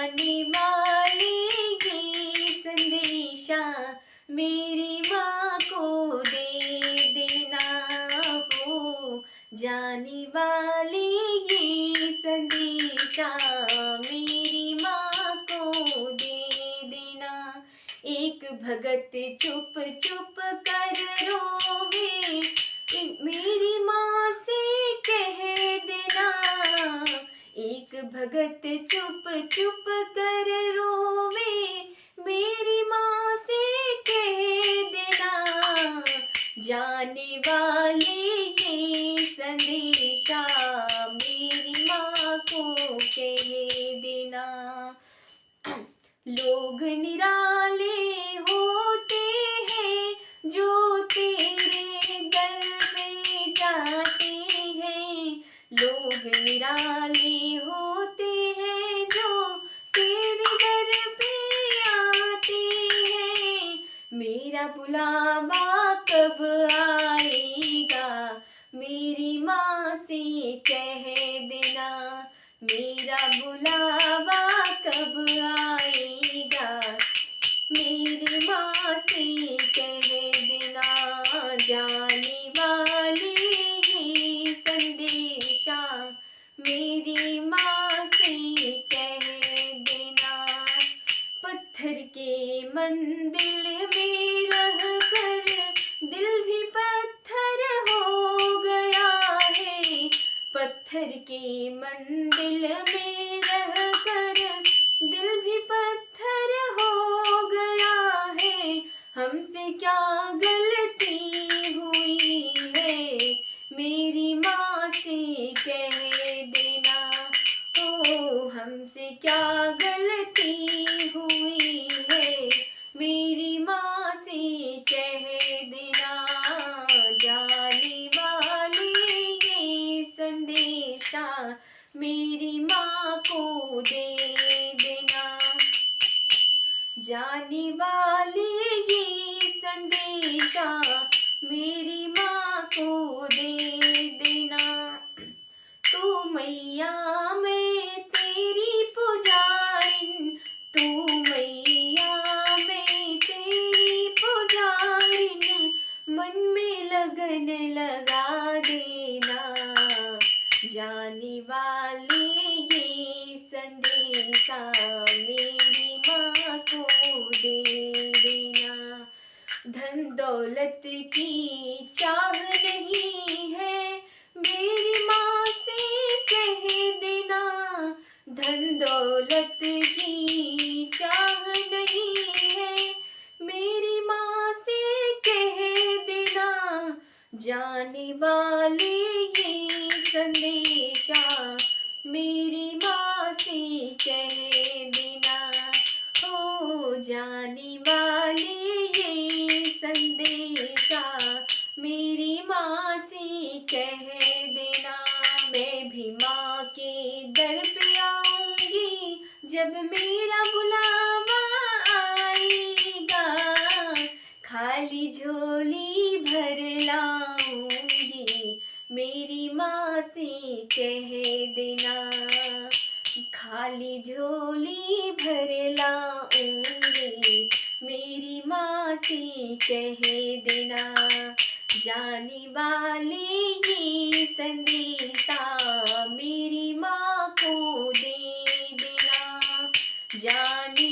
जाने वाले ये संदेशा मेरी माँ को दे देना हो। जाने वाले ये संदेशा मेरी माँ को दे देना। एक भगत चुप चुप कर रोवे, मेरी माँ से कह देना। एक भगत चुप चुप कर रोवे, मेरी माँ से कह देना। जाने वाले ये संदेशा मेरी माँ को कह देना। लोग निराले होते हैं जो तेरे दर पे जाते हैं। लोग निराले होते हैं जो तेरे दर पे आते हैं। मेरा बुलावा कब आएगा मेरी माँ से कह देना। मेरा बुलावा कब आएगा मेरी माँ से कह देना। जाने वाले ये संदेशा मेरी माँ से कह देना। पत्थर के मंदिर में रह कर दिल भी पत्थर हो गया है। पत्थर के मंदिर में रह कर दिल भी पत्थर हो गया है। हमसे क्या गलती हुई है मेरी माँ से कह देना। ओ हमसे क्या गलती हुई है मेरी माँ से कह देना। जाने वाले ये संदेशा मेरी माँ को दे देना। जाने वाले ये संदेशा मेरी माँ को दे देना। तू मैया मैं तेरी पुजारिन, तू मैया मैं तेरी पुजारिन, मन में लगन लगा देना। जाने वाले ये संदेशा मेरी माँ को दे देना। धन दौलत की चाह नहीं है मेरी माँ से कह देना। धन दौलत की चाह नहीं है मेरी माँ से कह देना। जाने वाले ये संदेशा मेरी माँ से कह देना। हो जाने वाले ये संदेशा मेरी माँ से कह देना। मैं भी माँ के दर पे आऊंगी जब मेरा बुलावा आएगा। खाली झोली भर लाऊंगी मेरी माँ से कह देना। खाली झोली भर लाऊंगी मेरी माँ से कह देना। जाने वाले ये संदेशा मेरी माँ को दे देना। जाने